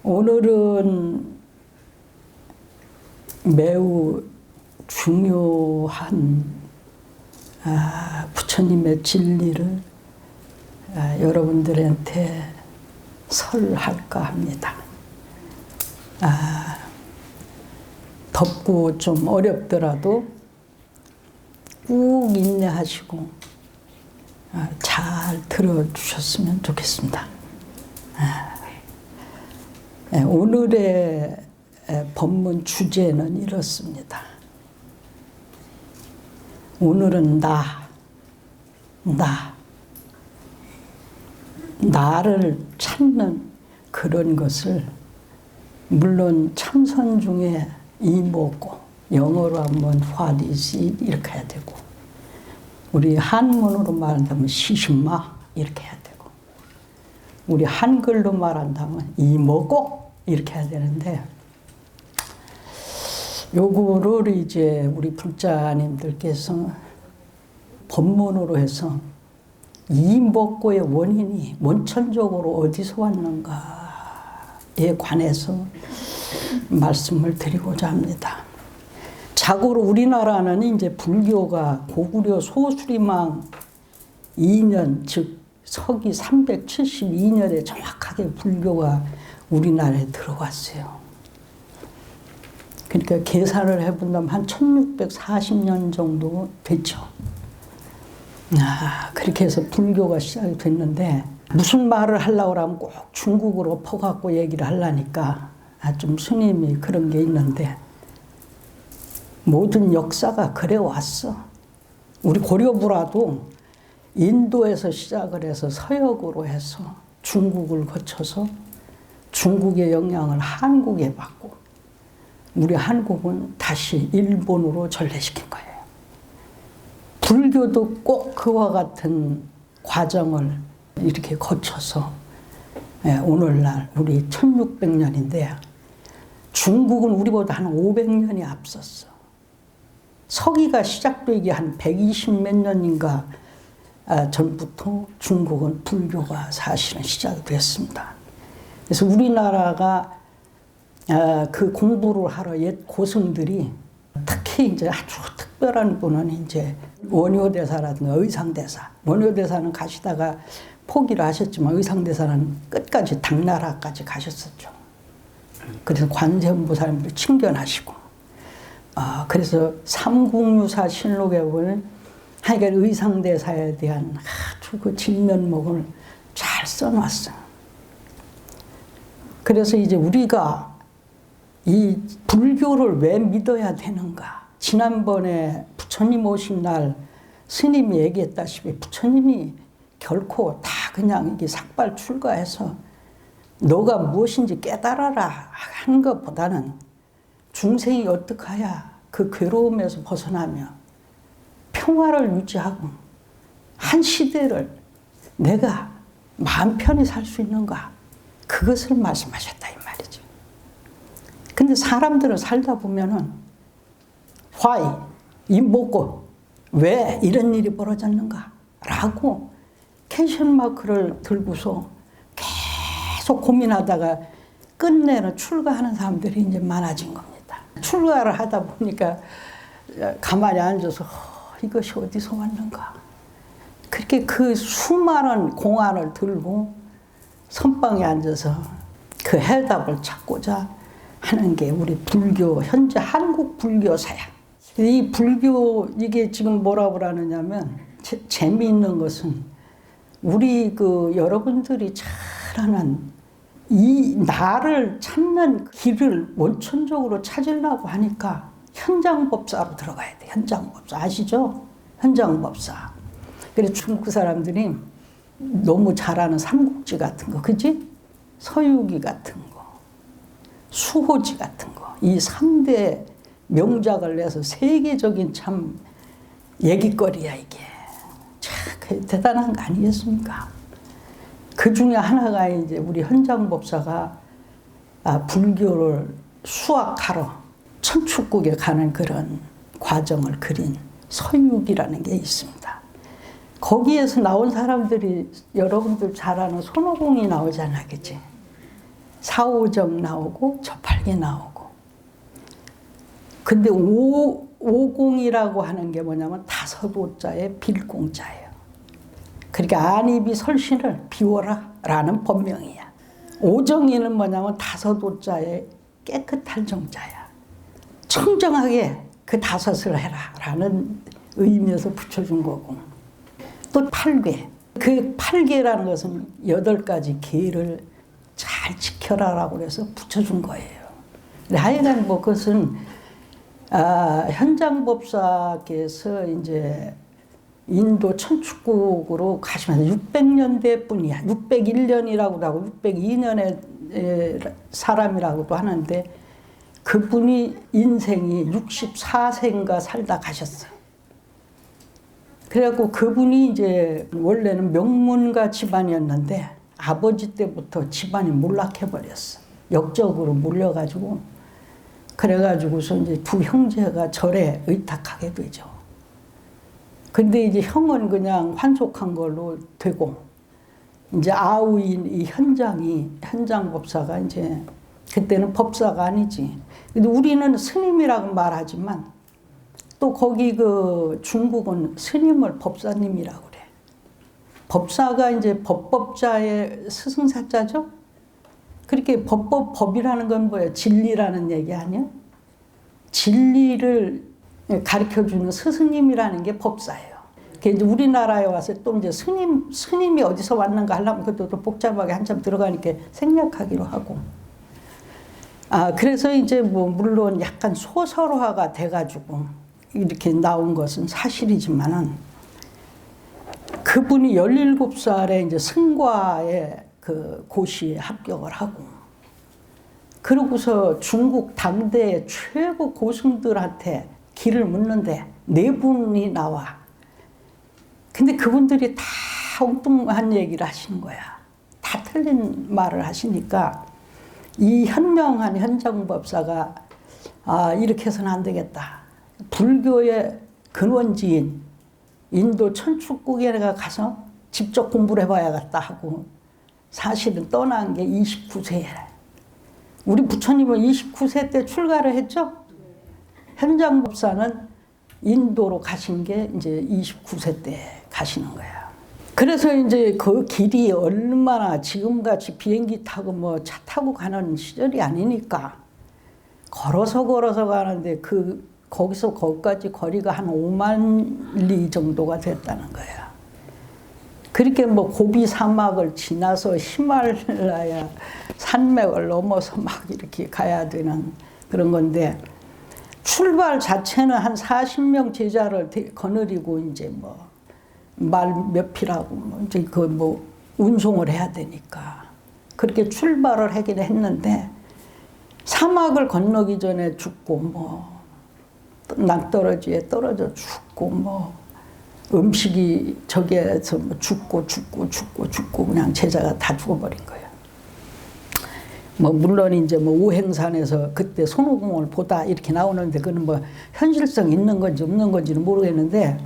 오늘은 매우 중요한 부처님의 진리를 여러분들한테 설할까 합니다. 덥고 좀 어렵더라도 꾹 인내하시고 잘 들어주셨으면 좋겠습니다. 오늘의 법문 주제는 이렇습니다. 오늘은 나를 찾는 그런 것을, 물론 참선 중에 이목고, 영어로 하면 what is it 이렇게 해야 되고, 우리 한문으로 말한다면 시신마 이렇게 해야 되고, 우리 한글로 말한다면 이목고 이렇게 해야 되는데, 요거를 이제 우리 불자님들께서 법문으로 해서 이목고의 원인이 원천적으로 어디서 왔는가에 관해서 말씀을 드리고자 합니다. 자고로 우리나라는 이제 불교가 고구려 소수리망 2년, 즉 서기 372년에 정확하게 불교가 우리나라에 들어왔어요. 그러니까 계산을 해본다면 한 1640년 정도 됐죠. 그렇게 해서 불교가 시작이 됐는데, 무슨 말을 하려고 하면 꼭 중국으로 퍼갖고 얘기를 하려니까 좀 스님이 그런 게 있는데, 모든 역사가 그래 왔어. 우리 고려부라도 인도에서 시작을 해서 서역으로 해서 중국을 거쳐서 중국의 영향을 한국에 받고, 우리 한국은 다시 일본으로 전래시킨 거예요. 불교도 꼭 그와 같은 과정을 이렇게 거쳐서 오늘날 우리 1600년인데, 중국은 우리보다 한 500년이 앞섰어. 서기가 시작되기 한 120 몇 년인가 전부터 중국은 불교가 사실은 시작이 됐습니다. 그래서 우리나라가 그 공부를 하러 옛 고승들이, 특히 이제 아주 특별한 분은 이제 원효대사라든가 의상대사. 원효대사는 가시다가 포기를 하셨지만 의상대사는 끝까지 당나라까지 가셨었죠. 그래서 관세음보살님을 친견하시고, 그래서 삼국유사 실록에 보면 하여간 의상대사에 대한 아주 그 진면목을 잘 써놨어요. 그래서 이제 우리가 이 불교를 왜 믿어야 되는가? 지난번에 부처님 오신 날 스님이 얘기했다시피, 부처님이 결코 다 그냥 이게 삭발 출가해서 너가 무엇인지 깨달아라 하는 것보다는 중생이 어떻게 해야 그 괴로움에서 벗어나며 평화를 유지하고 한 시대를 내가 마음 편히 살 수 있는가, 그것을 말씀하셨다 이 말이죠. 근데 사람들은 살다 보면은 why, 이 뭐고, 왜 이런 일이 벌어졌는가 라고 퀘스천 마크를 들고서 계속 고민하다가 끝내는 출가하는 사람들이 이제 많아진 겁니다. 출가를 하다 보니까 가만히 앉아서 이것이 어디서 왔는가, 그렇게 그 수많은 공안을 들고 선방에 앉아서 그 해답을 찾고자 하는 게 우리 불교, 현재 한국 불교 사양. 이 불교, 이게 지금 뭐라고 그러느냐면, 재미있는 것은 우리 여러분들이 잘 아는 이 나를 찾는 길을 원천적으로 찾으려고 하니까 현장법사로 들어가야 돼. 현장법사 아시죠? 현장법사. 그래서 중국 사람들이 너무 잘 아는 삼국지 같은 거, 그지? 서유기 같은 거, 수호지 같은 거, 이 3대 명작을 내서 세계적인 참 얘기거리야 이게. 참 대단한 거 아니겠습니까? 그 중에 하나가 이제 우리 현장법사가 불교를 수학하러 천축국에 가는 그런 과정을 그린 서유기라는 게 있습니다. 거기에서 나온 사람들이 여러분들 잘 아는 손오공이 나오잖아, 그치? 사오정 나오고 저팔계 나오고. 근데 오공이라고 하는 게 뭐냐면 다섯 오자에 빌공자예요. 그러니까 안입이 설신을 비워라 라는 법명이야. 오정이는 뭐냐면 다섯 오자에 깨끗할 정자야. 청정하게 그 다섯을 해라 라는 의미에서 붙여준 거고. 또 팔계. 그 팔계라는 것은 8가지 계를 잘 지켜라라고 해서 붙여준 거예요. 하여간 뭐 그것은 현장법사께서 이제 인도 천축국으로 가시면서 600년대 뿐이야. 601년이라고도 하고 602년의 사람이라고도 하는데 그분이 인생이 64세인가 살다 가셨어요. 그래갖고 그분이 이제 원래는 명문가 집안이었는데 아버지 때부터 집안이 몰락해버렸어. 역적으로 몰려가지고. 그래가지고서 이제 두 형제가 절에 의탁하게 되죠. 근데 이제 형은 그냥 환속한 걸로 되고, 이제 아우인 이 현장법사가 이제, 그때는 법사가 아니지. 근데 우리는 스님이라고 말하지만, 또 거기 그 중국은 스님을 법사님이라고 그래. 법사가 이제 법법자의 스승사자죠? 그렇게 법이라는 건 뭐예요? 진리라는 얘기 아니야? 진리를 가르쳐주는 스승님이라는 게 법사예요. 그게 이제 우리나라에 와서 또 이제 스님이 어디서 왔는가 하려면 그것도 복잡하게 한참 들어가니까 생략하기로 하고. 그래서 이제 뭐 물론 약간 소설화가 돼가지고 이렇게 나온 것은 사실이지만은 그분이 17살에 이제 승과에 그 고시에 합격을 하고 그러고서 중국 당대 최고 고승들한테 길을 묻는데 4분이 나와. 근데 그분들이 다 엉뚱한 얘기를 하시는 거야. 다 틀린 말을 하시니까 이 현명한 현장법사가 이렇게 해서는 안 되겠다. 불교의 근원지인 인도 천축국에 내가 가서 직접 공부를 해봐야겠다 하고 사실은 떠난 게 29세에. 우리 부처님은 29세 때 출가를 했죠? 현장법사는 인도로 가신 게 이제 29세 때 가시는 거야. 그래서 이제 그 길이 얼마나 지금같이 비행기 타고 뭐 차 타고 가는 시절이 아니니까 걸어서 가는데 거기서 거기까지 거리가 한 5만 리 정도가 됐다는 거야. 그렇게 뭐 고비 사막을 지나서 히말라야 산맥을 넘어서 막 이렇게 가야 되는 그런 건데 출발 자체는 한 40명 제자를 거느리고 이제 뭐 말 몇 피라고 뭐 이제 그 뭐 운송을 해야 되니까 그렇게 출발을 하긴 했는데 사막을 건너기 전에 죽고 뭐 낭떠러지에 떨어져 죽고 뭐 음식이 저기에서 뭐 죽고 그냥 제자가 다 죽어버린 거예요. 뭐 물론 이제 뭐 오행산에서 그때 손오공을 보다 이렇게 나오는데 그는 뭐 현실성 있는 건지 없는 건지는 모르겠는데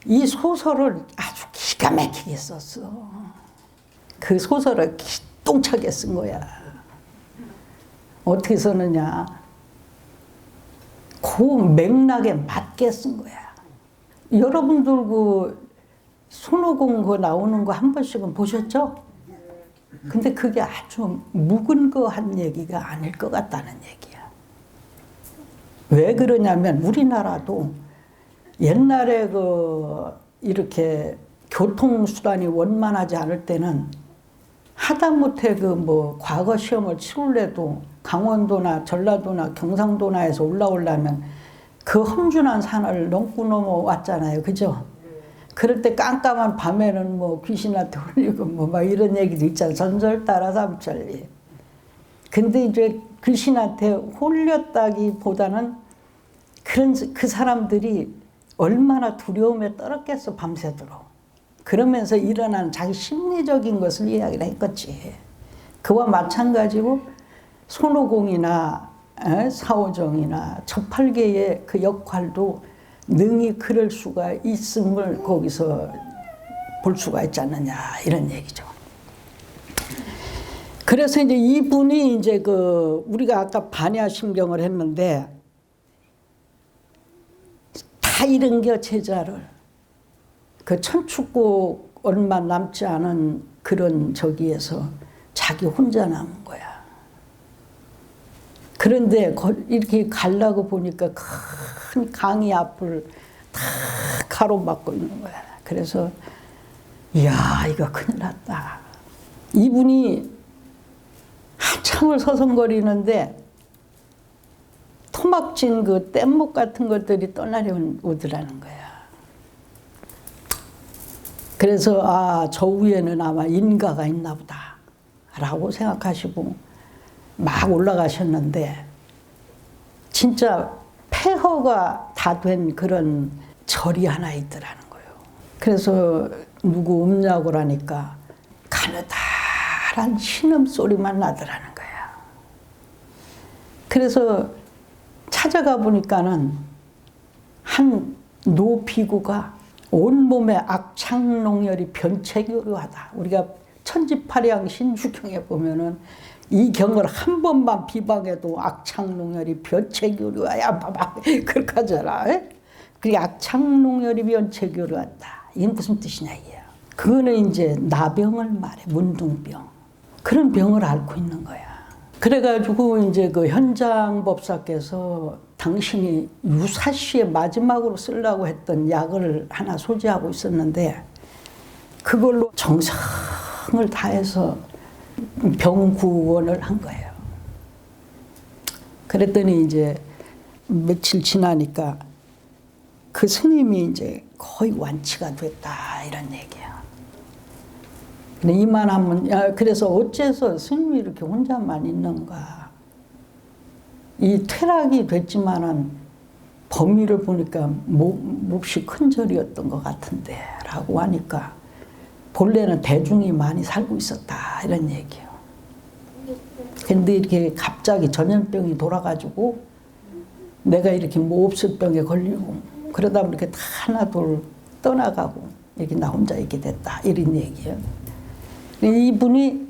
이 소설을 아주 기가 막히게 썼어. 그 소설을 기똥차게 쓴 거야. 어떻게 썼느냐. 그 맥락에 맞게 쓴 거야. 여러분들 그 손오공 그 나오는 거 한 번씩은 보셨죠? 근데 그게 아주 묵은 거 한 얘기가 아닐 것 같다는 얘기야. 왜 그러냐면 우리나라도 옛날에 그 이렇게 교통수단이 원만하지 않을 때는 하다못해 그 뭐 과거 시험을 치룰래도 강원도나 전라도나 경상도나 해서 올라오려면 그 험준한 산을 넘고 넘어왔잖아요. 그죠? 그럴 때 깜깜한 밤에는 뭐 귀신한테 홀리고 뭐 막 이런 얘기도 있잖아요. 전설 따라 삼천리. 근데 이제 귀신한테 홀렸다기보다는 그 사람들이 얼마나 두려움에 떨었겠어 밤새도록. 그러면서 일어나는 자기 심리적인 것을 이야기를 했겠지. 그와 마찬가지로 손오공이나 사오정이나 저팔계의 그 역할도 능히 그럴 수가 있음을 거기서 볼 수가 있지 않느냐 이런 얘기죠. 그래서 이제 이분이 이제 그 우리가 아까 반야심경을 했는데 다 잃은 겨 제자를 그 천축국 얼마 남지 않은 그런 저기에서 자기 혼자 남은 거야. 그런데 이렇게 가려고 보니까 큰 강이 앞을 다 가로막고 있는 거야. 그래서 이야 이거 큰일 났다. 이분이 한참을 서성거리는데 토막진 그 뗏목 같은 것들이 떠나려오더라는 거야. 그래서 아, 저 위에는 아마 인가가 있나 보다 라고 생각하시고 막 올라가셨는데 진짜 폐허가 다 된 그런 절이 하나 있더라는 거예요. 그래서 누구 없냐고 하니까 가느다란 신음소리만 나더라는 거야. 그래서 찾아가 보니까는 한 노비구가 온몸에 악창농열이 변체교류하다. 우리가 천지파량 신주경에 보면은 이 경을 한 번만 비방해도 악창농열이 변체교류하야 막 그렇게 하잖아. 그게 악창농열이 변체교류한다. 이게 무슨 뜻이냐 이게. 그거는 이제 나병을 말해. 문둥병. 그런 병을 앓고 있는 거야. 그래가지고 이제 그 현장 법사께서 당신이 유사시에 마지막으로 쓰려고 했던 약을 하나 소지하고 있었는데 그걸로 정성을 다해서 병 구원을 한 거예요. 그랬더니 이제 며칠 지나니까 그 스님이 이제 거의 완치가 됐다 이런 얘기야. 근데 이만하면 야, 그래서 어째서 스님이 이렇게 혼자만 있는가. 이 퇴락이 됐지만은 범위를 보니까 몹시 큰 절이었던 것 같은데 라고 하니까 본래는 대중이 많이 살고 있었다 이런 얘기예요. 근데 이렇게 갑자기 전염병이 돌아가지고 내가 이렇게 몹쓸병에 걸리고 그러다 보니까 다 하나 둘 떠나가고 이렇게 나 혼자 있게 됐다 이런 얘기예요. 이분이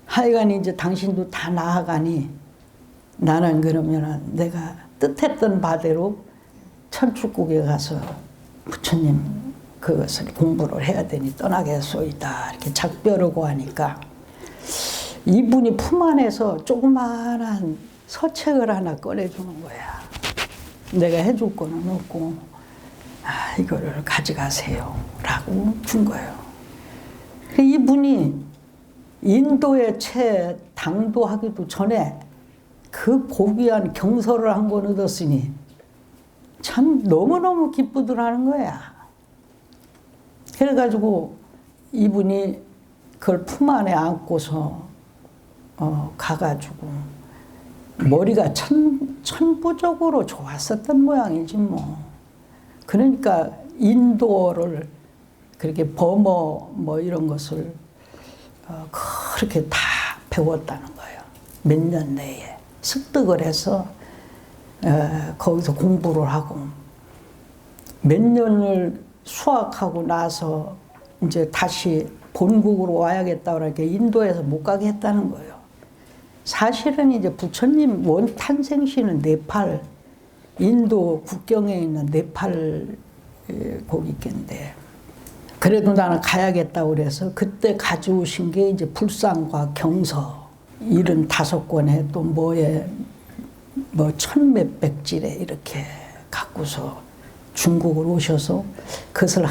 하여간 이제 당신도 다 나아가니 나는 그러면은 내가 뜻했던 바대로 천축국에 가서 부처님 그것을 공부를 해야 되니 떠나겠소이다 이렇게 작별하고 하니까 이분이 품 안에서 조그마한 서책을 하나 꺼내주는 거야. 내가 해줄 거는 없고 아, 이거를 가져가세요 라고 준 거예요. 이분이 인도에 채 당도하기도 전에 그 고귀한 경서를 한 권 얻었으니 참 너무너무 기쁘더라는 거야. 그래가지고 이분이 그걸 품 안에 안고서 가가지고 머리가 천부적으로 좋았었던 모양이지 뭐. 그러니까 인도어를 그렇게 범어 뭐 이런 것을 그렇게 다 배웠다는 거예요. 몇 년 내에 습득을 해서 거기서 공부를 하고 몇 년을 수학하고 나서 이제 다시 본국으로 와야겠다 그러니까 인도에서 못 가게 했다는 거예요. 사실은 이제 부처님 원탄생시는 네팔, 인도 국경에 있는 네팔 거기인데 그래도 나는 가야겠다고 그래서 그때 가져오신 게 이제 불상과 경서 75권에 또 뭐에 뭐 천몇백 질에 이렇게 갖고서 중국으로 오셔서 그것을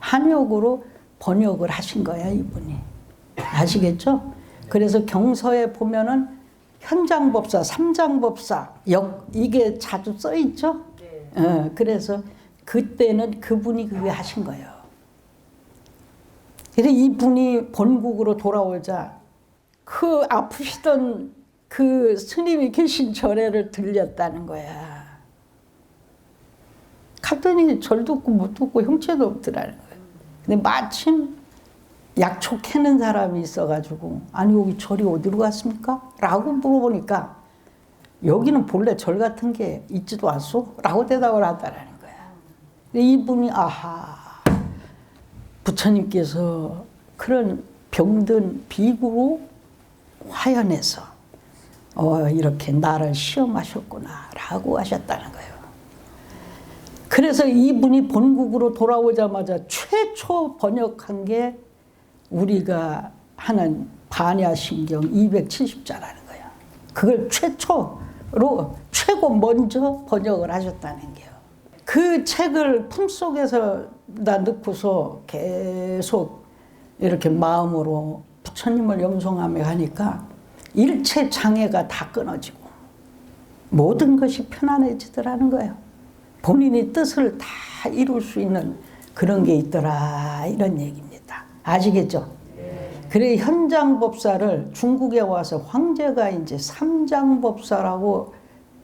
한역으로 번역을 하신 거야 이분이. 아시겠죠? 그래서 경서에 보면은 현장법사, 삼장법사 이게 자주 써 있죠? 네. 그래서 그때는 그분이 그게 하신 거예요. 그래서 이분이 본국으로 돌아오자 그 아프시던 그 스님이 계신 절에를 들렸다는 거야. 갔더니 절도 없고 못 없고 형체도 없더라는 거예요. 근데 마침 약초 캐는 사람이 있어가지고 아니 여기 절이 어디로 갔습니까? 라고 물어보니까 여기는 본래 절 같은 게 있지도 않소? 라고 대답을 하더라는 거야. 이분이 아하 부처님께서 그런 병든 비구로 화연해서 이렇게 나를 시험하셨구나라고 하셨다는 거예요. 그래서 이분이 본국으로 돌아오자마자 최초 번역한 게 우리가 하는 반야신경 270자라는 거예요. 그걸 최초로 최고 먼저 번역을 하셨다는 게요. 그 책을 품속에서 다 넣고서 계속 이렇게 마음으로 부처님을 영송하며 하니까 일체 장애가 다 끊어지고 모든 것이 편안해지더라는 거예요. 본인이 뜻을 다 이룰 수 있는 그런 게 있더라, 이런 얘기입니다. 아시겠죠? 그래 현장법사를 중국에 와서 황제가 이제 삼장법사라고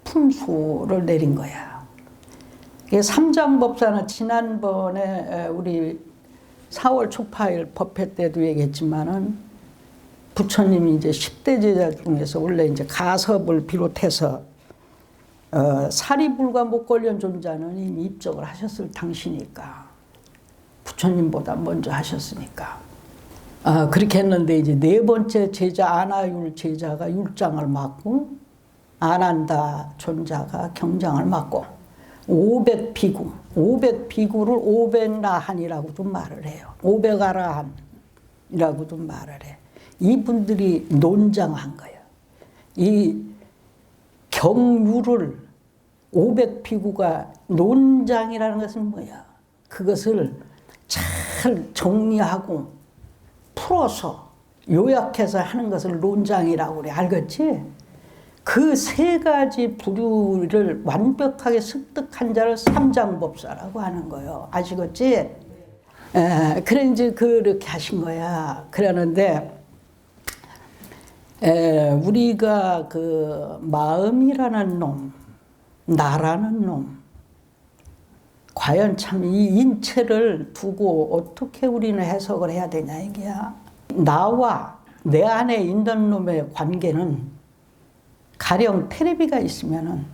품수를 내린 거야. 삼장법사는 지난번에 우리 4월 초파일 법회 때도 얘기했지만은 부처님이 이제 10대 제자 중에서 원래 이제 가섭을 비롯해서 사리불과 목걸련 존자는 이미 입적을 하셨을 당시니까 부처님보다 먼저 하셨으니까 그렇게 했는데 이제 네 번째 제자 아나율 제자가 율장을 맡고 아난다 존자가 경장을 맡고 500비구, 500비구를 500라한이라고도 말을 해요. 500아라한이라고도 말을 해. 이분들이 논장한 거예요. 이 경유를 500비구가 논장이라는 것은 뭐야? 그것을 잘 정리하고 풀어서 요약해서 하는 것을 논장이라고 그래. 알겠지? 그 세 가지 부류를 완벽하게 습득한 자를 삼장법사라고 하는 거예요. 아시겠지? 그래 이제 그렇게 하신 거야. 그러는데 우리가 그 마음이라는 놈, 나라는 놈, 과연 참 이 인체를 두고 어떻게 우리는 해석을 해야 되냐 이게야. 나와 내 안에 있는 놈의 관계는 가령 테레비가 있으면은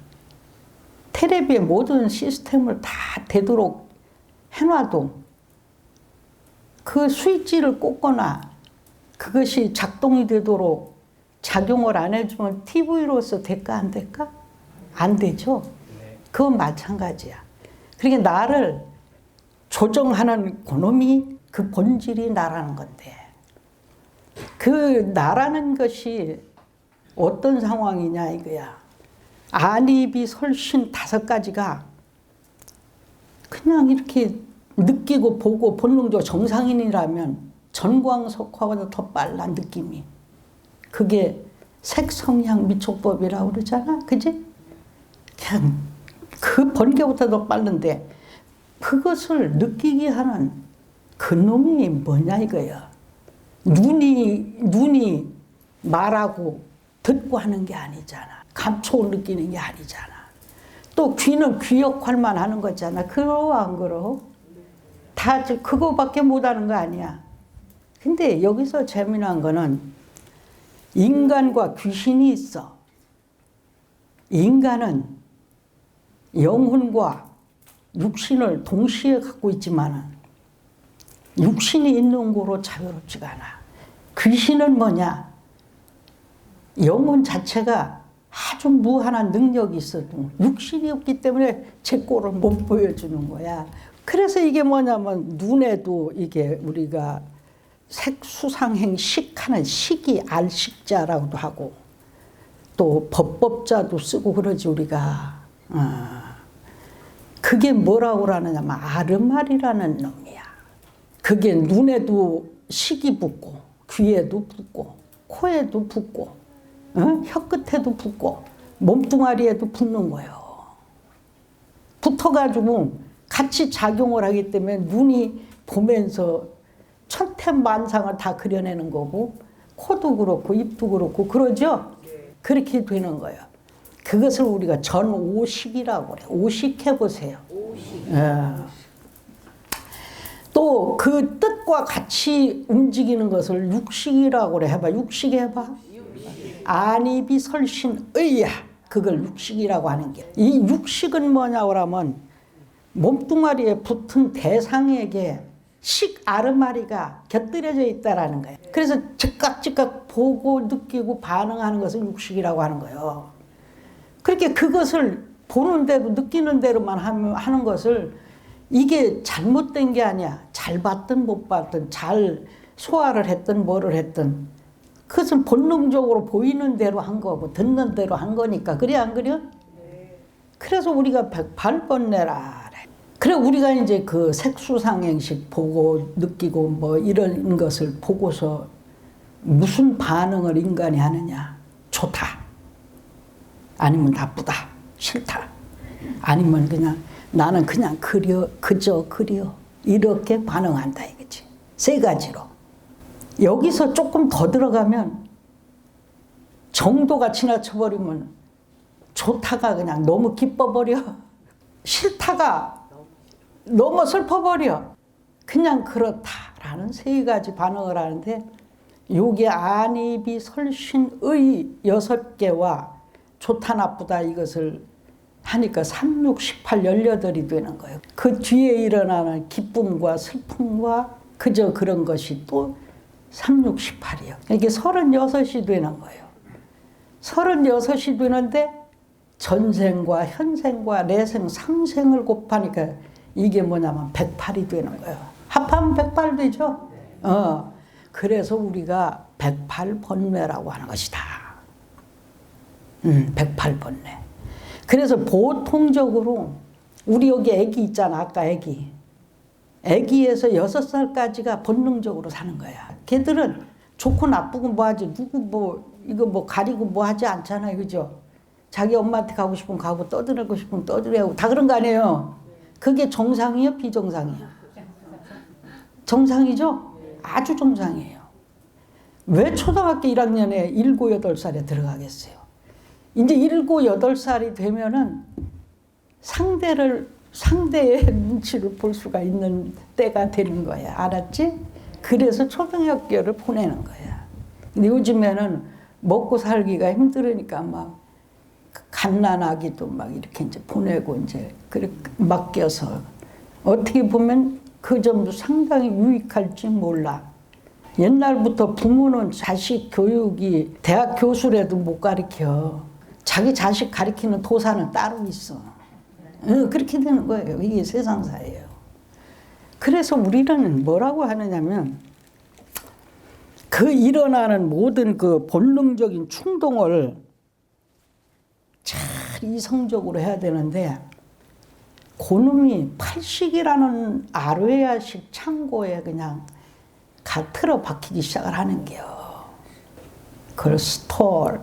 테레비의 모든 시스템을 다 되도록 해놔도 그 스위치를 꽂거나 그것이 작동이 되도록 작용을 안 해주면 TV로서 될까 안 될까? 안 되죠. 그건 마찬가지야. 그러니까 나를 조정하는 그놈이 그 본질이 나라는 건데 그 나라는 것이 어떤 상황이냐 이거야. 안입이 설신 5가지가 그냥 이렇게 느끼고 보고 본능적 정상인이라면 전광석화보다 더 빨라 느낌이. 그게 색성향 미촉법이라고 그러잖아. 그지? 그냥 그 번개보다 더 빠른데 그것을 느끼게 하는 그 놈이 뭐냐 이거야. 눈이 말하고 듣고 하는 게 아니잖아. 감촉을 느끼는 게 아니잖아. 또 귀는 귀 역할만 하는 거잖아. 그러 안 그러? 다 그거밖에 못하는 거 아니야. 근데 여기서 재미난 거는 인간과 귀신이 있어. 인간은 영혼과 육신을 동시에 갖고 있지만 육신이 있는 거로 자유롭지가 않아. 귀신은 뭐냐? 영혼 자체가 아주 무한한 능력이 있어도 육신이 없기 때문에 제 꼴을 못 보여주는 거야. 그래서 이게 뭐냐면 눈에도 이게 우리가 색수상행 식하는 식이 알식자라고도 하고 또 법법자도 쓰고 그러지 우리가. 그게 뭐라고 그러느냐면 아르말이라는 놈이야. 그게 눈에도 식이 붙고 귀에도 붙고 코에도 붙고 혀끝에도 붙고 몸뚱아리에도 붙는 거예요. 붙어가지고 같이 작용을 하기 때문에 눈이 보면서 천태만상을 다 그려내는 거고 코도 그렇고 입도 그렇고 그러죠? 그렇게 되는 거예요. 그것을 우리가 전오식이라고 그래요. 오식해보세요. 또 그 뜻과 같이 움직이는 것을 육식이라고 그래. 해봐. 육식 해봐. 안입이 설신의야. 그걸 육식이라고 하는 게. 이 육식은 뭐냐고 하면 몸뚱아리에 붙은 대상에게 식 아르마리가 곁들여져 있다라는 거예요. 그래서 즉각 보고 느끼고 반응하는 것을 육식이라고 하는 거예요. 그렇게 그것을 보는 대로 느끼는 대로만 하는 것을 이게 잘못된 게 아니야. 잘 봤든 못 봤든 잘 소화를 했든 뭐를 했든 그것은 본능적으로 보이는 대로 한 거고 듣는 대로 한 거니까. 그래 안 그래? 그래서 우리가 108번뇌라. 그래 우리가 이제 그 색수상행식 보고 느끼고 뭐 이런 것을 보고서 무슨 반응을 인간이 하느냐. 좋다. 아니면 나쁘다. 싫다. 아니면 그냥 나는 그냥 그저 그려. 이렇게 반응한다 이거지. 세 가지로. 여기서 조금 더 들어가면 정도가 지나쳐버리면 좋다가 그냥 너무 기뻐버려. 싫다가 너무 슬퍼버려. 그냥 그렇다라는 세 가지 반응을 하는데 요게 안입이 설신의 6개와 좋다 나쁘다 이것을 하니까 3, 6, 18, 18이 되는 거예요. 그 뒤에 일어나는 기쁨과 슬픔과 그저 그런 것이 또 3, 6, 18이요. 이게 36이 되는 거예요. 36이 되는데 전생과 현생과 내생, 상생을 곱하니까 이게 뭐냐면 108이 되는 거예요. 합하면 108 되죠? 그래서 우리가 108번뇌라고 하는 것이다. 108번뇌. 그래서 보통적으로 우리 여기 애기 있잖아. 아까 애기. 애기에서 6살까지가 본능적으로 사는 거야. 걔들은 좋고 나쁘고 뭐 하지. 누구 뭐 이거 뭐 가리고 뭐 하지 않잖아요. 그죠? 자기 엄마한테 가고 싶으면 가고 떠들고 싶으면 떠들고 다 그런 거 아니에요. 그게 정상이에요? 비정상이에요? 정상이죠? 아주 정상이에요. 왜 초등학교 1학년에 7, 8살에 들어가겠어요? 이제 7, 8살이 되면은 상대의 눈치를 볼 수가 있는 때가 되는 거야. 알았지? 그래서 초등학교를 보내는 거야. 근데 요즘에는 먹고 살기가 힘들으니까 막 갓난아기도 막 이렇게 이제 보내고 이제 그렇게 맡겨서 어떻게 보면 그 점도 상당히 유익할지 몰라. 옛날부터 부모는 자식 교육이 대학 교수라도 못 가르쳐. 자기 자식 가르치는 도사는 따로 있어. 그렇게 되는 거예요. 이게 세상사예요. 그래서 우리는 뭐라고 하느냐면 그 일어나는 모든 그 본능적인 충동을 잘 이성적으로 해야 되는데 그놈이 팔식이라는 아르웨아식 창고에 그냥 틀어 박히기 시작을 하는 게요. 그걸 스토어,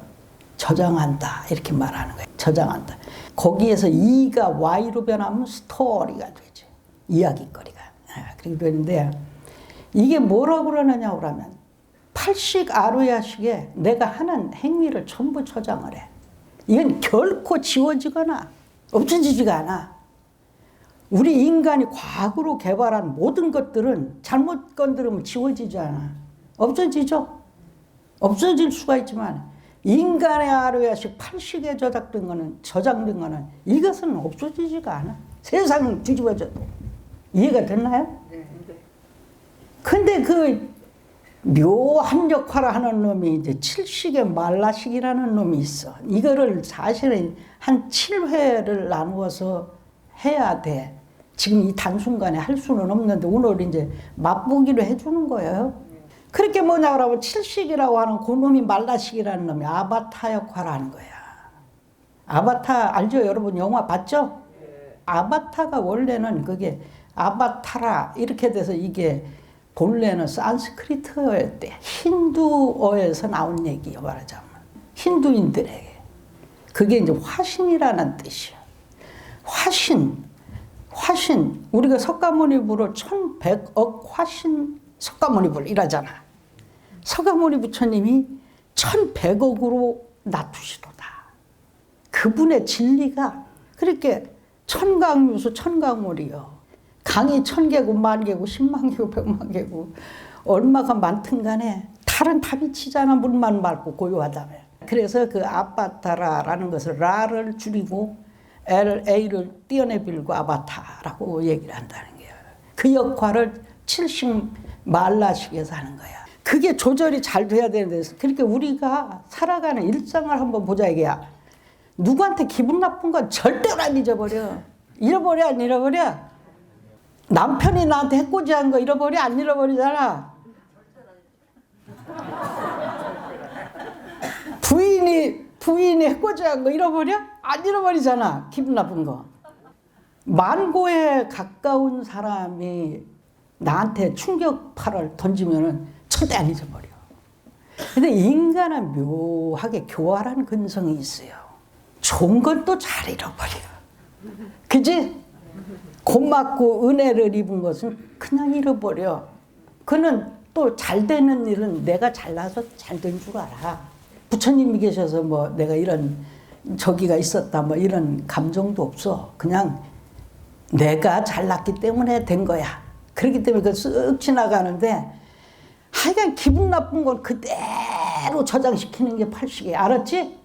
저장한다 이렇게 말하는 거예요. 저장한다. 거기에서 E가 Y로 변하면 스토리가 되죠. 이야기거리가. 그렇게 되는데 이게 뭐라고 그러느냐고 그러면 팔식 아르웨아식에 내가 하는 행위를 전부 저장을 해. 이건 결코 지워지거나 없어지지가 않아. 우리 인간이 과거로 개발한 모든 것들은 잘못 건드리면 지워지지 않아. 없어지죠? 없어질 수가 있지만 인간의 아르웨아식 팔식에 저장된 거는 이것은 없어지지가 않아. 세상 뒤집어져도. 이해가 됐나요? 네. 근데 그 묘한 역할을 하는 놈이 이제 칠식의 말라식이라는 놈이 있어. 이거를 사실은 한 7회를 나누어서 해야 돼. 지금 이 단순간에 할 수는 없는데 오늘 이제 맛보기로 해주는 거예요. 그렇게 뭐냐 그러면 칠식이라고 하는 그 놈이 말라식이라는 놈이 아바타 역할을 하는 거야. 아바타 알죠? 여러분 영화 봤죠? 아바타가 원래는 그게 아바타라 이렇게 돼서 이게 본래는 산스크리트어였대. 힌두어에서 나온 얘기예요, 말하자면. 힌두인들에게. 그게 이제 화신이라는 뜻이야. 화신. 우리가 석가모니부를 1100억 화신 석가모니부를 이라잖아. 석가모니 부처님이 1100억으로 낮추시도다. 그분의 진리가 그렇게 천강유수 천강물이요. 강이 1000개고 10,000개고 10만 개고 100만 개고 얼마가 많든 간에 탈은 탑이 치잖아. 물만 맑고 고요하다며. 그래서 그 아바타라라는 것을 라를 줄이고 A를 띄어내 빌고 아바타라고 얘기를 한다는 거예요. 그 역할을 70 말라시게 사는 거야. 그게 조절이 잘 돼야 되는데, 그러니까 우리가 살아가는 일상을 한번 보자 이게야. 누구한테 기분 나쁜 건 절대로 안 잊어버려. 잃어버려 안 잃어버려? 남편이 나한테 해코지한 거 잃어버려 안 잃어버리잖아. 부인이 해코지한 거 잃어버려? 안 잃어버리잖아. 기분 나쁜 거. 만고에 가까운 사람이 나한테 충격파를 던지면은 절대 안 잊어버려. 근데 인간은 묘하게 교활한 근성이 있어요. 좋은 건 또 잘 잃어버려. 그지? 고맙고 은혜를 입은 것은 그냥 잃어버려. 그는 또 잘 되는 일은 내가 잘나서 잘 된 줄 알아. 부처님이 계셔서 뭐 내가 이런 저기가 있었다 뭐 이런 감정도 없어. 그냥 내가 잘났기 때문에 된 거야. 그렇기 때문에 그 쓱 지나가는데, 하여간 기분 나쁜 건 그대로 저장시키는 게 팔식이야. 알았지?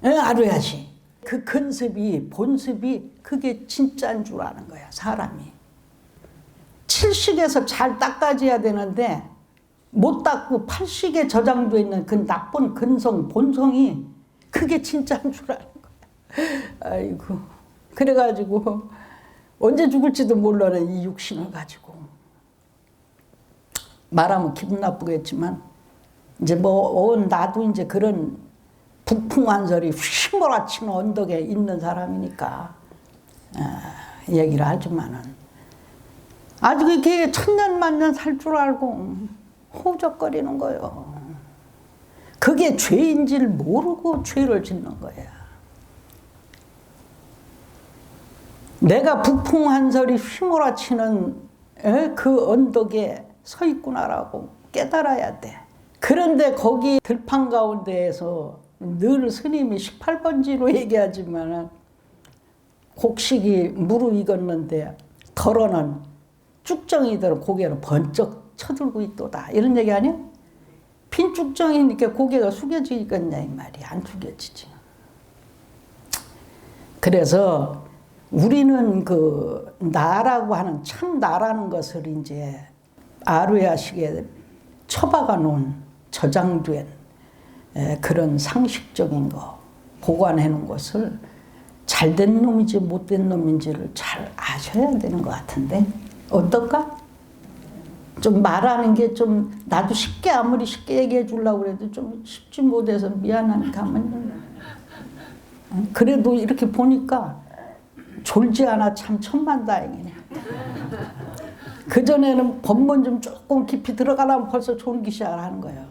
예, 알아야지. 그 근습이, 본습이 그게 진짜인 줄 아는 거야, 사람이. 칠식에서 잘 닦아져야 되는데 못 닦고 팔식에 저장되어 있는 그 나쁜 근성, 본성이 그게 진짜인 줄 아는 거야. 아이고. 그래가지고 언제 죽을지도 몰라는 이 육신을 가지고. 말하면 기분 나쁘겠지만, 이제 나도 이제 그런 북풍한설이 휘몰아치는 언덕에 있는 사람이니까, 얘기를 하지만은, 아주 이렇게 천년만년 살 줄 알고 호적거리는 거예요. 그게 죄인지를 모르고 죄를 짓는 거야. 내가 북풍한설이 휘몰아치는 그 언덕에 서 있구나라고 깨달아야 돼. 그런데 거기 들판 가운데에서 늘 스님이 18번지로 얘기하지만, 곡식이 무르익었는데 덜어는 쭉정이들 고개를 번쩍 쳐들고 있도다. 이런 얘기 아니야? 빈 쭉정이니까 고개가 숙여지겠냐 이 말이야. 안 숙여지지. 그래서 우리는 그 나라고 하는 참 나라는 것을 이제 아루야식에 처박아 놓은 저장된 그런 상식적인 거, 보관해 놓은 것을 잘된 놈인지 못된 놈인지를 잘 아셔야 되는 것 같은데, 어떨까? 좀 말하는 게 좀 나도 쉽게 아무리 쉽게 얘기해 주려고 그래도 좀 쉽지 못해서 미안하니까 그래도 이렇게 보니까 졸지 않아 참 천만다행이네. 그전에는 법문 좀 조금 깊이 들어가려면 벌써 졸기 시작하는 거예요.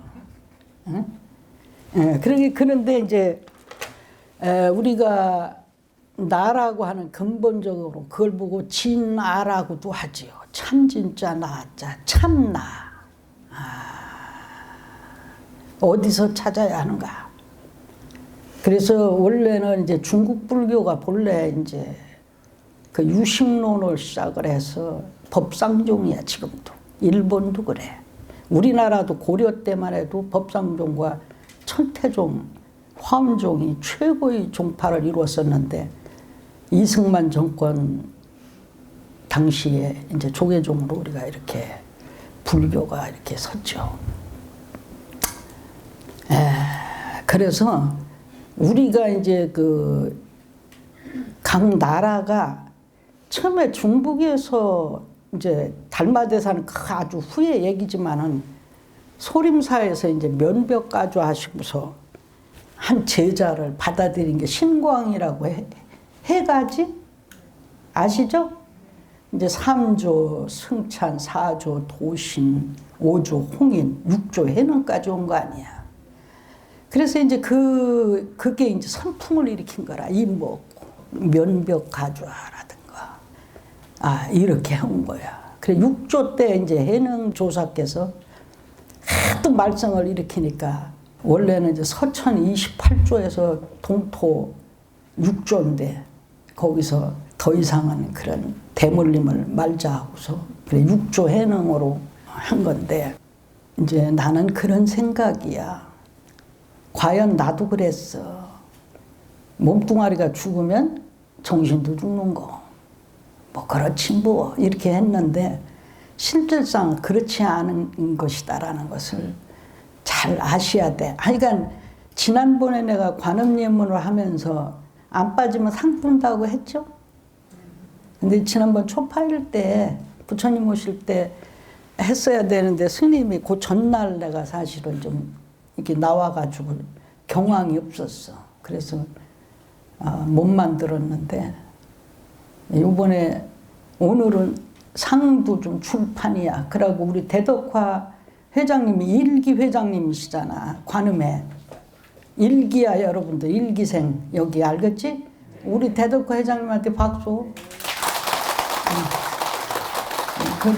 응? 그런데 이제 우리가 나라고 하는 근본적으로 그걸 보고 진아라고도 하지요. 참 진짜 나자 참나. 어디서 찾아야 하는가? 그래서 원래는 이제 중국 불교가 본래 이제 그 유식론을 시작을 해서 법상종이야 지금도. 일본도 그래. 우리나라도 고려 때만 해도 법상종과 천태종, 화엄종이 최고의 종파를 이루었었는데, 이승만 정권 당시에 이제 조계종으로 우리가 이렇게 불교가 이렇게 섰죠. 그래서 우리가 이제 그 각 나라가 처음에 중국에서 이제 달마대사는 아주 후의 얘기지만은 소림사에서 이제 면벽가주 하시고서 한 제자를 받아들인 게 신광이라고 해가지 아시죠? 이제 3조 승찬, 4조 도신, 5조 홍인, 6조 해능까지 온 거 아니야. 그래서 이제 그게 이제 선풍을 일으킨 거라. 이뭐 면벽가주라든가 이렇게 한 거야. 그래 6조 때 이제 해능 조사께서 하도 말썽을 일으키니까, 원래는 이제 서천 28조에서 동토 6조인데 거기서 더 이상은 그런 대물림을 말자 하고서 그래 6조 해능으로 한 건데, 이제 나는 그런 생각이야. 과연 나도 그랬어. 몸뚱아리가 죽으면 정신도 죽는 거. 뭐 그렇지 뭐 이렇게 했는데, 실질상 그렇지 않은 것이다라는 것을 잘 아셔야 돼. 그러니까 지난번에 내가 관음예문을 하면서 안 빠지면 상 준다고 했죠. 근데 지난번 초파일 때 부처님 오실 때 했어야 되는데 스님이 그 전날 내가 사실은 좀 이렇게 나와가지고 경황이 없었어. 그래서 못 만들었는데 이번에 오늘은 상도 좀 출판이야. 그러고 우리 대덕화 회장님이 일기 회장님이시잖아. 관음에. 일기야 여러분들. 일기생. 여기 알겠지? 우리 대덕화 회장님한테 박수. 그래.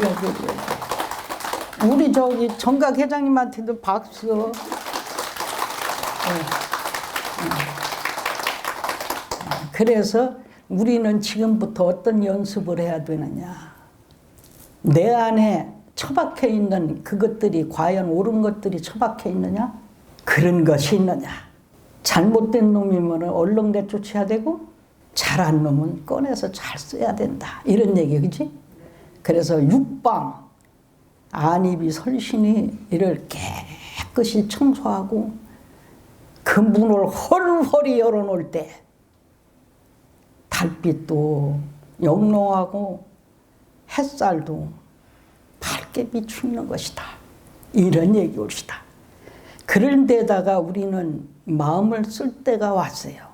우리 저기 정각 회장님한테도 박수. 그래서 우리는 지금부터 어떤 연습을 해야 되느냐. 내 안에 처박혀 있는 그것들이 과연 옳은 것들이 처박혀 있느냐? 그런 것이 있느냐? 잘못된 놈이면 얼른 내쫓아야 되고 잘한 놈은 꺼내서 잘 써야 된다. 이런 얘기, 그지? 그래서 육방, 안입이 설신이 이를 깨끗이 청소하고 그 문을 헐헐이 열어놓을 때 달빛도 영롱하고 햇살도 밝게 비추는 것이다. 이런 얘기올시다. 그런 데다가 우리는 마음을 쓸 때가 왔어요.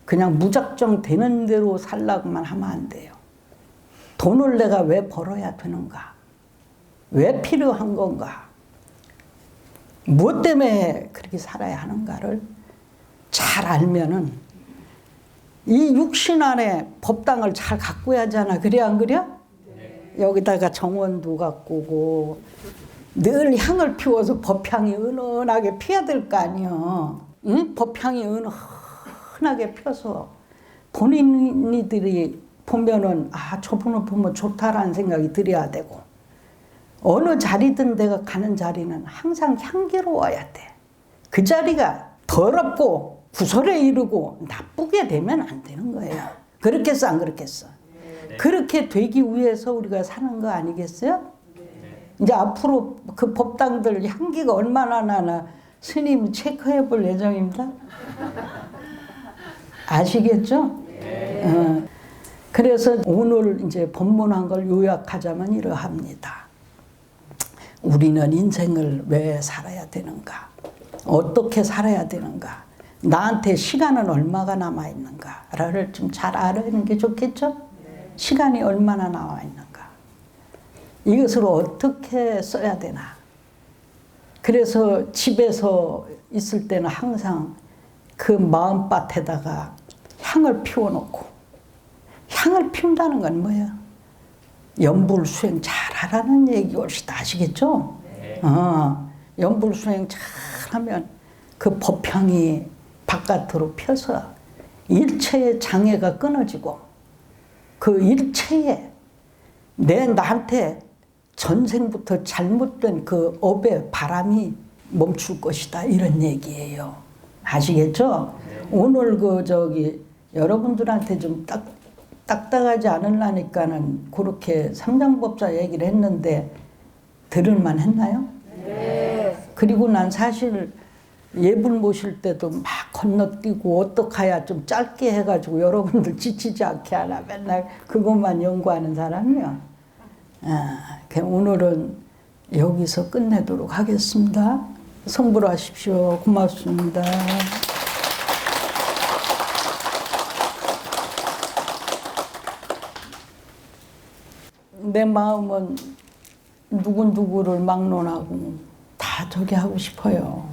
그냥 무작정 되는 대로 살라고만 하면 안 돼요. 돈을 내가 왜 벌어야 되는가? 왜 필요한 건가? 무엇 때문에 그렇게 살아야 하는가를 잘 알면은 이 육신 안에 법당을 잘 가꾸어야 하잖아. 그래 안 그래? 네. 여기다가 정원도 가꾸고 늘 향을 피워서 법향이 은은하게 피어야 될 거 아니야. 응? 법향이 은은하게 펴서 본인들이 보면은 저분을 보면 좋다라는 생각이 들어야 되고 어느 자리든 내가 가는 자리는 항상 향기로워야 돼. 그 자리가 더럽고 구설에 이르고 나쁘게 되면 안 되는 거예요. 그렇겠어 안 그렇겠어? 네. 그렇게 되기 위해서 우리가 사는 거 아니겠어요? 네. 이제 앞으로 그 법당들 향기가 얼마나 나나 스님 체크해 볼 예정입니다. 아시겠죠? 네. 그래서 오늘 이제 법문한 걸 요약하자면 이러합니다. 우리는 인생을 왜 살아야 되는가? 어떻게 살아야 되는가? 나한테 시간은 얼마가 남아있는가를 좀 잘 알아내는 게 좋겠죠? 네. 시간이 얼마나 남아있는가? 이것을 어떻게 써야 되나? 그래서 집에서 있을 때는 항상 그 마음밭에다가 향을 피워놓고 향을 피운다는 건 뭐예요? 염불수행 잘하라는 얘기 옳시다. 아시겠죠? 네. 염불수행 잘하면 그 법향이 바깥으로 펴서 일체의 장애가 끊어지고 그 일체에 나한테 전생부터 잘못된 그 업의 바람이 멈출 것이다. 이런 얘기예요. 아시겠죠? 네. 오늘 여러분들한테 좀 딱딱하지 않으려니까는 그렇게 삼장법사 얘기를 했는데 들을만 했나요? 네. 그리고 난 사실 예불 모실 때도 막 건너뛰고 어떡해야 좀 짧게 해가지고 여러분들 지치지 않게 하나 맨날 그것만 연구하는 사람이야. 오늘은 여기서 끝내도록 하겠습니다. 성불하십시오. 고맙습니다. 내 마음은 누구를 막론하고 다 저기 하고 싶어요.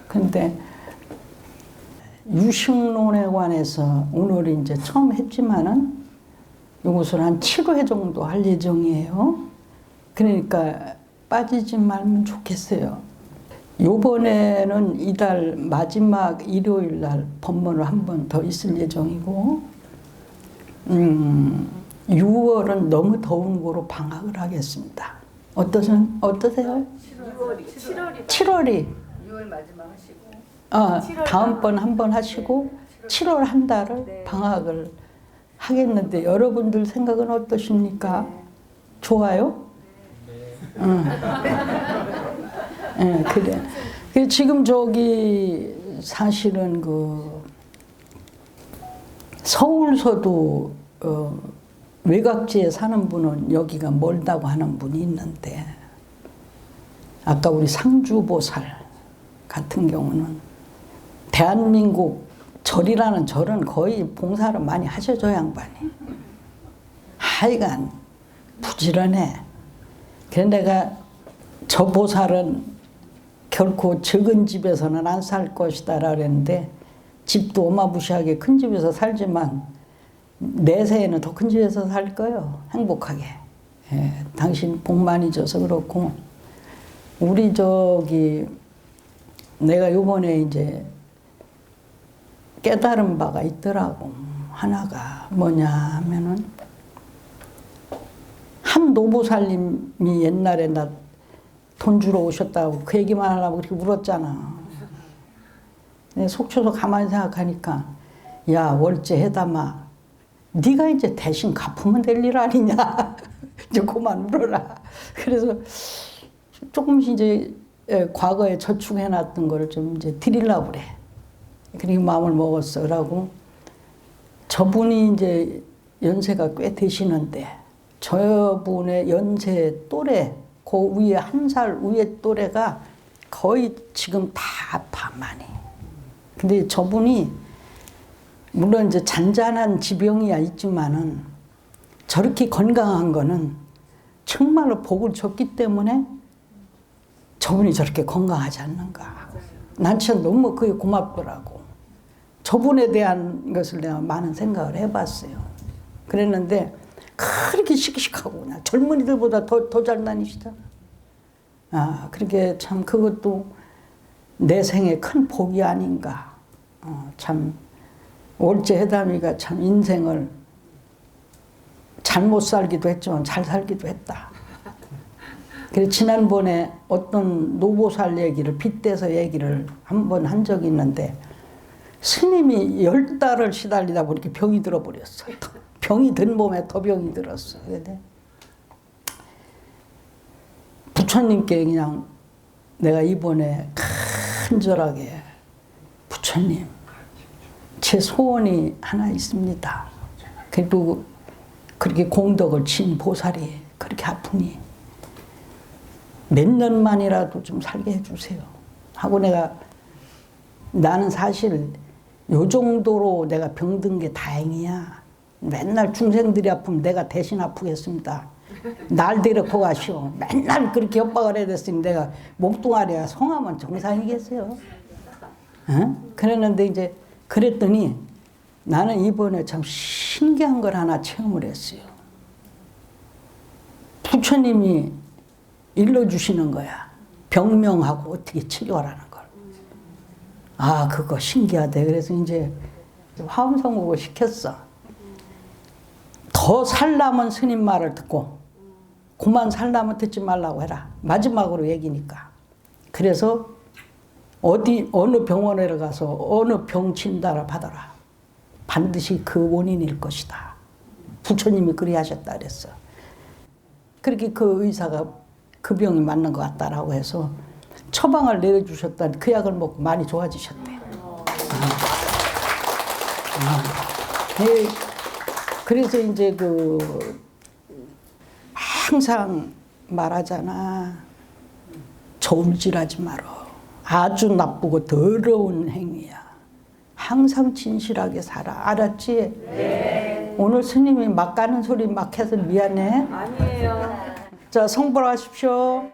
근데 유식론에 관해서 오늘 이제 처음 했지만은 이것을 한 7회 정도 할 예정이에요. 그러니까 빠지지 말면 좋겠어요. 요번에는 이달 마지막 일요일 날 법문을 한 번 더 있을 예정이고 6월은 너무 더운 거로 방학을 하겠습니다. 어떠세요? 7월이 6월 마지막 하시고 다음번 한 번 하시고 7월 한 달을 네. 방학을 하겠는데 여러분들 생각은 어떠십니까? 네. 좋아요? 예, 그래. 지금 저기 사실은 그 서울서도 외곽지에 사는 분은 여기가 멀다고 하는 분이 있는데, 아까 우리 상주보살 같은 경우는 대한민국 절이라는 절은 거의 봉사를 많이 하셔, 저 양반이. 하여간 부지런해. 그래서 내가 저 보살은 결코 적은 집에서는 안 살 것이다 그랬는데, 집도 어마무시하게 큰 집에서 살지만 내세에는 더 큰 집에서 살 거예요. 행복하게. 예, 당신 복 많이 줘서 그렇고, 우리 저기 내가 요번에 이제 깨달은 바가 있더라고. 하나가 뭐냐 하면은, 한 노보살님이 옛날에 나 돈 주러 오셨다고 그 얘기만 하려고 그렇게 울었잖아. 내 속초서 가만히 생각하니까, 야 월제 해담아, 네가 이제 대신 갚으면 될 일 아니냐. 이제 그만 울어라. 그래서 조금씩 이제 과거에 저축해놨던 거를 좀 이제 드리려고 그래. 그렇게 마음을 먹었어. 그러고 저분이 이제 연세가 꽤 되시는데, 저분의 연세 또래, 그 위에 한 살 위에 또래가 거의 지금 다 아파 많이. 근데 저분이 물론 이제 잔잔한 지병이야 있지만은 저렇게 건강한 거는 정말로 복을 줬기 때문에 저분이 저렇게 건강하지 않는가. 난 진짜 너무 그게 고맙더라고. 저분에 대한 것을 내가 많은 생각을 해봤어요. 그랬는데 그렇게 씩씩하고 그냥 젊은이들보다 더 잘 다니시잖아. 아, 그렇게 참 그것도 내 생에 큰 복이 아닌가. 참 월제 해담이가 참 인생을 잘못 살기도 했지만 잘 살기도 했다. 그래서 지난번에 어떤 노보살 얘기를 빗대서 얘기를 한 번 한 적이 있는데, 스님이 10달을 시달리다 보니까 병이 들어버렸어. 병이 든 몸에 더 병이 들었어. 근데 부처님께 그냥 내가 이번에 간절하게, 부처님 제 소원이 하나 있습니다. 그리고 그렇게 공덕을 친 보살이 그렇게 아프니 몇 년만이라도 좀 살게 해주세요 하고, 내가 나는 사실 요 정도로 내가 병든 게 다행이야. 맨날 중생들이 아프면 내가 대신 아프겠습니다. 날 데리고 가시오. 맨날 그렇게 협박을 해야 됐으니 내가 몸뚱아리가 성하면 정상이겠어요. 응? 그랬는데 이제 그랬더니 나는 이번에 참 신기한 걸 하나 체험을 했어요. 부처님이 일러주시는 거야. 병명하고 어떻게 치료하라는 걸. 아, 그거 신기하대. 그래서 이제 화엄성국을 시켰어. 더 살라면 스님 말을 듣고, 그만 살라면 듣지 말라고 해라. 마지막으로 얘기니까. 그래서 어느 병원에 가서 어느 병 진단을 받아라. 반드시 그 원인일 것이다. 부처님이 그리 하셨다 그랬어. 그렇게 그 의사가 그 병이 맞는 것 같다라고 해서 처방을 내려주셨다니 그 약을 먹고 많이 좋아지셨대. 네. 그래서 이제 항상 말하잖아. 저울질하지 마라. 아주 나쁘고 더러운 행위야. 항상 진실하게 살아. 알았지? 네. 오늘 스님이 막 가는 소리 막 해서 미안해. 아니에요. 자, 성불하십시오.